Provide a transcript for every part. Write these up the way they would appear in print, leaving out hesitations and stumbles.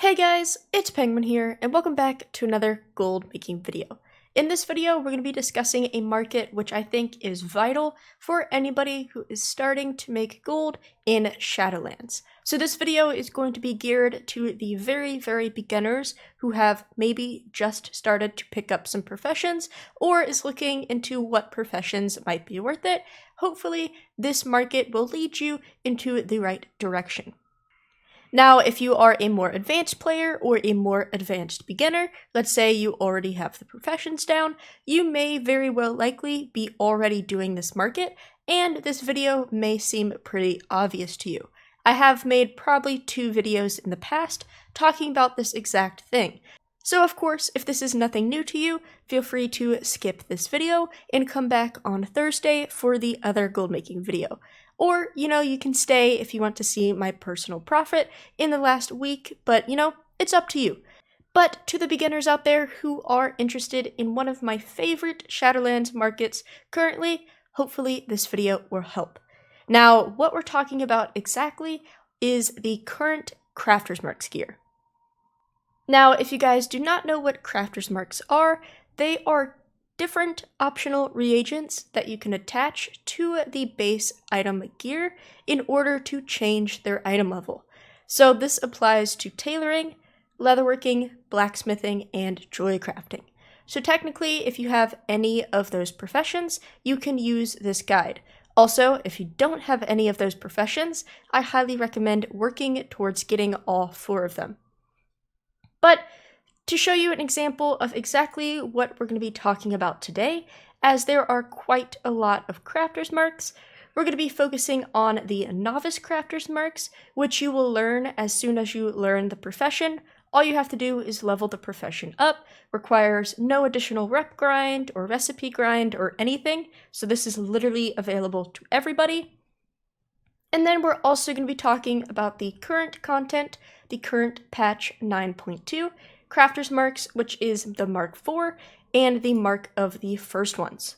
Hey guys, it's Penguin here, and welcome back to another gold making video. In this video, we're going to be discussing a market which I think is vital for anybody who is starting to make gold in Shadowlands. So this video is going to be geared to the very beginners who have maybe just started to pick up some professions or is looking into what professions might be worth it. Hopefully, this market will lead you into the right direction. Now, if you are a more advanced player or a more advanced beginner, let's say you already have the professions down, you may very well likely be already doing this market, and this video may seem pretty obvious to you. I have made probably 2 videos in the past talking about this exact thing. So of course, if this is nothing new to you, feel free to skip this video and come back on Thursday for the other gold making video. Or, you can stay if you want to see my personal profit in the last week, but, it's up to you. But to the beginners out there who are interested in one of my favorite Shadowlands markets currently, hopefully this video will help. Now, what we're talking about exactly is the current Crafter's Marks gear. Now, if you guys do not know what Crafter's Marks are, they are different optional reagents that you can attach to the base item gear in order to change their item level. So this applies to tailoring, leatherworking, blacksmithing, and jewelry crafting. So technically, if you have any of those professions, you can use this guide. Also, if you don't have any of those professions, I highly recommend working towards getting all 4 of them. But to show you an example of exactly what we're going to be talking about today, as there are quite a lot of Crafter's Marks, we're going to be focusing on the Novice Crafter's Marks, which you will learn as soon as you learn the profession. All you have to do is level the profession up, requires no additional rep grind or recipe grind or anything, so this is literally available to everybody. And then we're also going to be talking about the current content, the current patch 9.2, Crafter's Marks, which is the Mark 4, and the Mark of the first ones.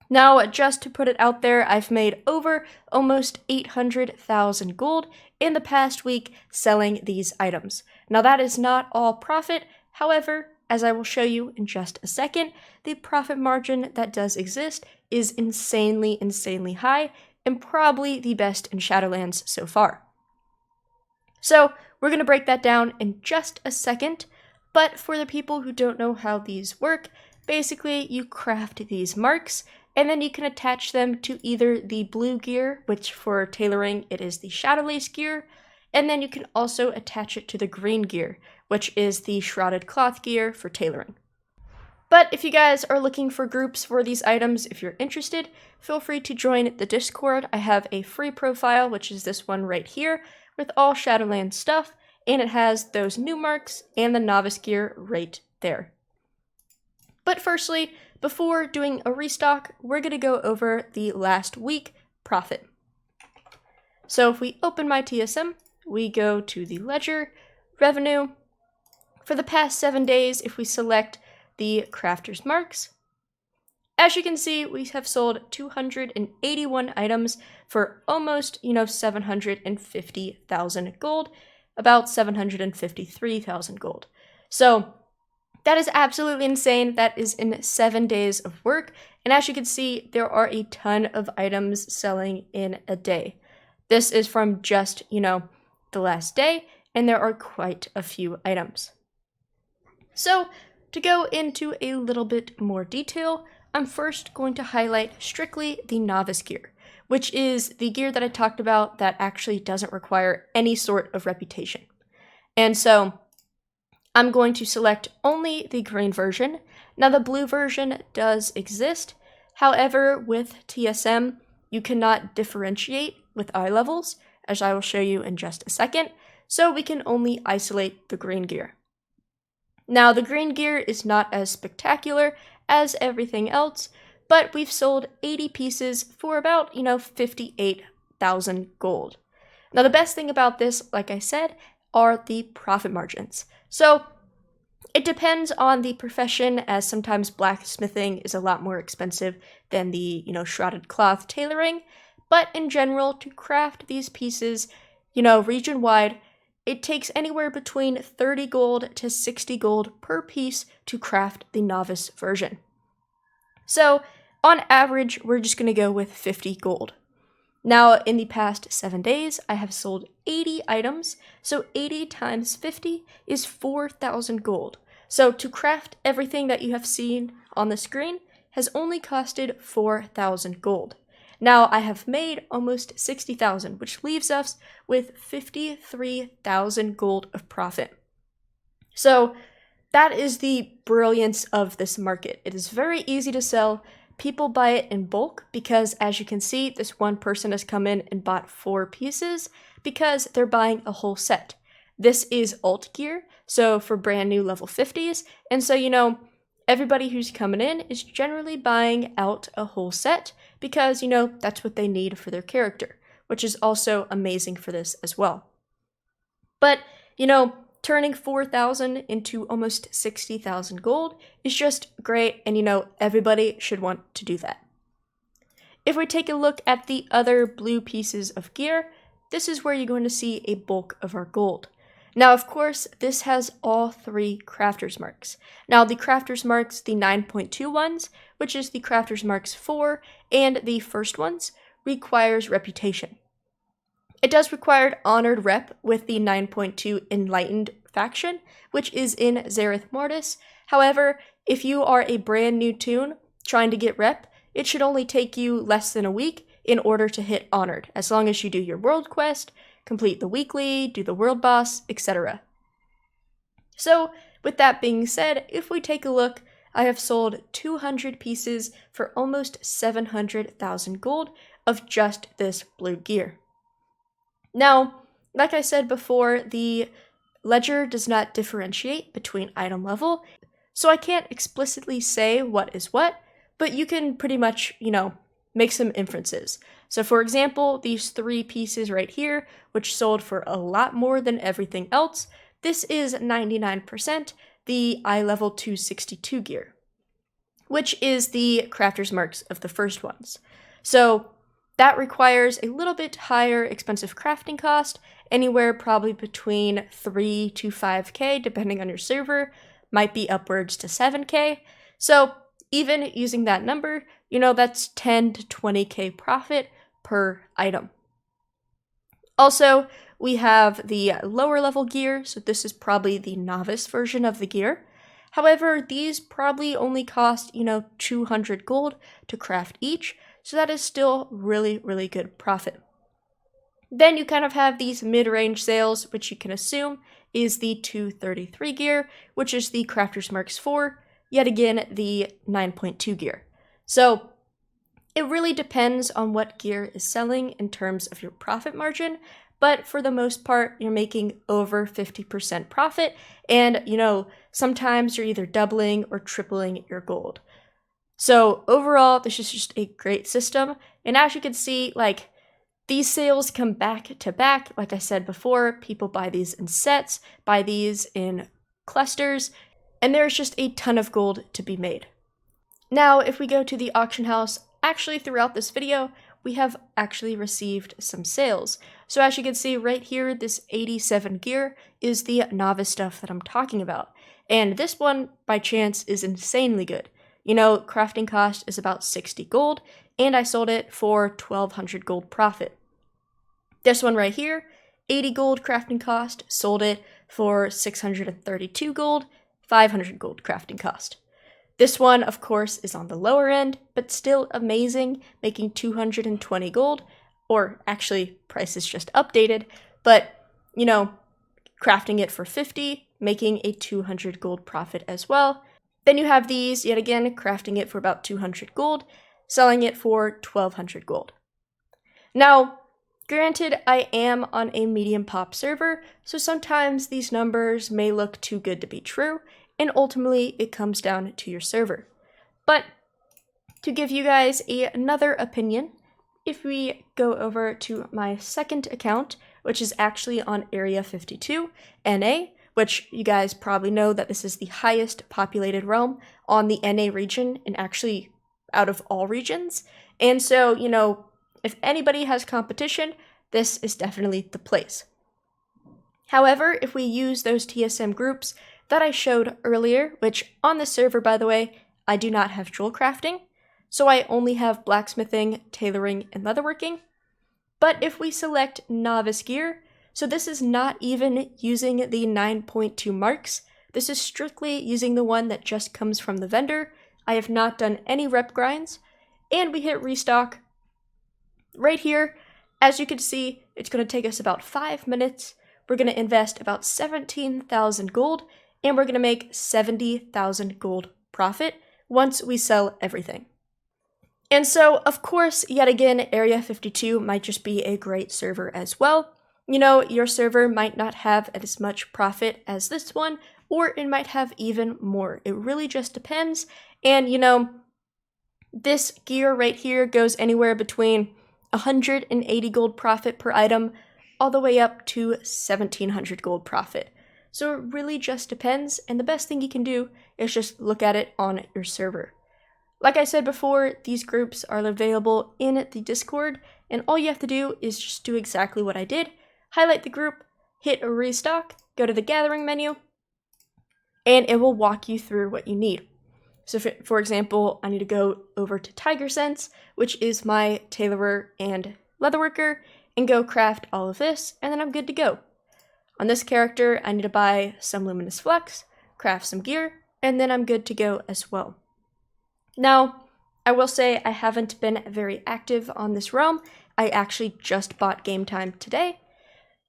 Now, just to put it out there, I've made over almost 800,000 gold in the past week selling these items. Now, that is not all profit. However, as I will show you in just a second, the profit margin that does exist is insanely high, and probably the best in Shadowlands so far. So, we're going to break that down in just a second, but for the people who don't know how these work, basically you craft these marks, and then you can attach them to either the blue gear, which for tailoring it is the Shadowlace gear, and then you can also attach it to the green gear, which is the Shrouded Cloth gear for tailoring. But if you guys are looking for groups for these items, if you're interested, feel free to join the Discord. I have a free profile, which is this one right here, with all Shadowlands stuff, and it has those new marks and the novice gear right there. But firstly, before doing a restock, we're going to go over the last week profit. So if we open my TSM, we go to the ledger, revenue. For the past 7 days, if we select the Crafter's Marks, as you can see, we have sold 281 items for almost, 750,000 gold, about 753,000 gold. So that is absolutely insane. That is in 7 days of work. And as you can see, there are a ton of items selling in a day. This is from just, the last day, and there are quite a few items. So to go into a little bit more detail, I'm first going to highlight strictly the novice gear, which is the gear that I talked about that actually doesn't require any sort of reputation. And so I'm going to select only the green version. Now the blue version does exist. However, with TSM, you cannot differentiate with eye levels, as I will show you in just a second. So we can only isolate the green gear. Now the green gear is not as spectacular as everything else, but we've sold 80 pieces for about, 58,000 gold. Now the best thing about this, like I said, are the profit margins. So it depends on the profession, as sometimes blacksmithing is a lot more expensive than the, shrouded cloth tailoring, but in general, to craft these pieces, region-wide, it takes anywhere between 30 gold to 60 gold per piece to craft the novice version. So on average, we're just going to go with 50 gold. Now, in the past 7 days, I have sold 80 items, so 80 times 50 is 4,000 gold. So to craft everything that you have seen on the screen has only costed 4,000 gold. Now, I have made almost 60,000, which leaves us with 53,000 gold of profit. So that is the brilliance of this market. It is very easy to sell. People buy it in bulk because, as you can see, this one person has come in and bought 4 pieces because they're buying a whole set. This is alt gear, so for brand new level 50s, and so, everybody who's coming in is generally buying out a whole set because, that's what they need for their character, which is also amazing for this as well. But, turning 4,000 into almost 60,000 gold is just great, and everybody should want to do that. If we take a look at the other blue pieces of gear, this is where you're going to see a bulk of our gold. Now, of course, this has all 3 crafters marks. Now, the crafters marks, the 9.2 ones, which is the crafters marks 4, and the first ones, requires reputation. It does require honored rep with the 9.2 Enlightened faction, which is in Zereth Mortis. However, if you are a brand new toon trying to get rep, it should only take you less than a week in order to hit honored, as long as you do your world quest, complete the weekly, do the world boss, etc. So, with that being said, if we take a look, I have sold 200 pieces for almost 700,000 gold of just this blue gear. Now, like I said before, the ledger does not differentiate between item level, so I can't explicitly say what is what, but you can pretty much, make some inferences. So for example, these 3 pieces right here, which sold for a lot more than everything else, this is 99% the eye level 262 gear, which is the crafter's marks of the first ones. So that requires a little bit higher expensive crafting cost, anywhere probably between 3 to 5k, depending on your server, might be upwards to 7k. So even using that number, that's 10 to 20k profit per item. Also, we have the lower level gear, so this is probably the novice version of the gear. However, these probably only cost, 200 gold to craft each, so that is still really, really good profit. Then you kind of have these mid-range sales, which you can assume is the 233 gear, which is the Crafter's Marks 4, yet again, the 9.2 gear. So it really depends on what gear is selling in terms of your profit margin, but for the most part, you're making over 50% profit, and, sometimes you're either doubling or tripling your gold. So overall, this is just a great system, and as you can see, these sales come back to back. Like I said before, people buy these in sets, buy these in clusters, and there's just a ton of gold to be made. Now, if we go to the auction house, actually throughout this video, we have actually received some sales. So as you can see right here, this 87 gear is the novice stuff that I'm talking about. And this one, by chance, is insanely good. Crafting cost is about 60 gold, and I sold it for 1,200 gold profit. This one right here, 80 gold crafting cost, sold it for 632 gold, 500 gold crafting cost. This one, of course, is on the lower end, but still amazing, making 220 gold, or actually, price is just updated, but, crafting it for 50, making a 200 gold profit as well. Then you have these, yet again, crafting it for about 200 gold, selling it for 1,200 gold. Now, granted, I am on a medium pop server, so sometimes these numbers may look too good to be true, and ultimately it comes down to your server. But to give you guys another opinion, if we go over to my second account, which is actually on Area 52, NA, which you guys probably know that this is the highest populated realm on the NA region, and actually out of all regions. And so, if anybody has competition, this is definitely the place. However, if we use those TSM groups that I showed earlier, which on this server, by the way, I do not have jewel crafting, so I only have blacksmithing, tailoring, and leatherworking. But if we select novice gear, so this is not even using the 9.2 marks, this is strictly using the one that just comes from the vendor. I have not done any rep grinds, and we hit restock. Right here, as you can see, it's going to take us about 5 minutes. We're going to invest about 17,000 gold, and we're going to make 70,000 gold profit once we sell everything. And so, of course, yet again, Area 52 might just be a great server as well. You know, your server might not have as much profit as this one, or it might have even more. It really just depends. And, you know, this gear right here goes anywhere between 180 gold profit per item, all the way up to 1,700 gold profit. So it really just depends, and the best thing you can do is just look at it on your server. Like I said before, these groups are available in the Discord, and all you have to do is just do exactly what I did. Highlight the group, hit restock, go to the gathering menu, and it will walk you through what you need. So for example, I need to go over to Tiger Sense, which is my tailorer and leatherworker, and go craft all of this, and then I'm good to go. On this character, I need to buy some luminous flux, craft some gear, and then I'm good to go as well. Now, I will say I haven't been very active on this realm. I actually just bought game time today.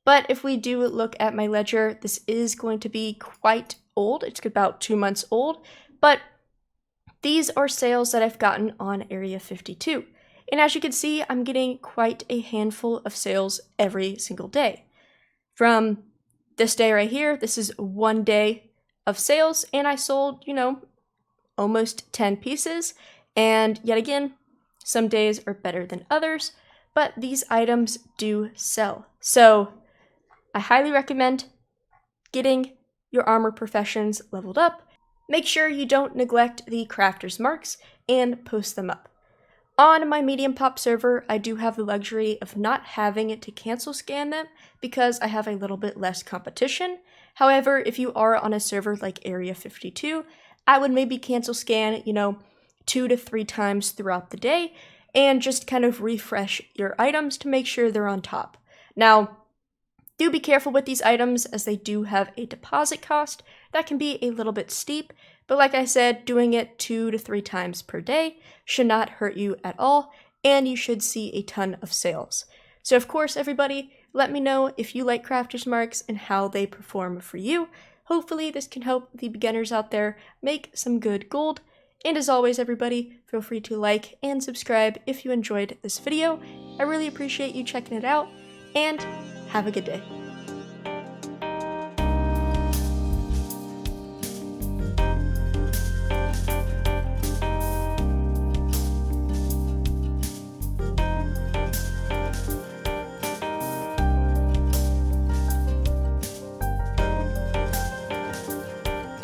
But if we do look at my ledger, this is going to be quite old. It's about 2 months old. But these are sales that I've gotten on Area 52. And as you can see, I'm getting quite a handful of sales every single day. From this day right here, this is 1 day of sales, and I sold, you know, almost 10 pieces. And yet again, some days are better than others, but these items do sell. So I highly recommend getting your armor professions leveled up. Make sure you don't neglect the crafter's marks and post them up. On my medium pop server, I do have the luxury of not having to cancel scan them because I have a little bit less competition. However, if you are on a server like Area 52, I would maybe cancel scan, you know, 2 to 3 times throughout the day and just kind of refresh your items to make sure they're on top. Now, do be careful with these items as they do have a deposit cost that can be a little bit steep, but like I said, doing it 2 to 3 times per day should not hurt you at all, and you should see a ton of sales. So of course, everybody, let me know if you like Crafter's Marks and how they perform for you. Hopefully this can help the beginners out there make some good gold. And as always, everybody, feel free to like and subscribe if you enjoyed this video. I really appreciate you checking it out, and have a good day.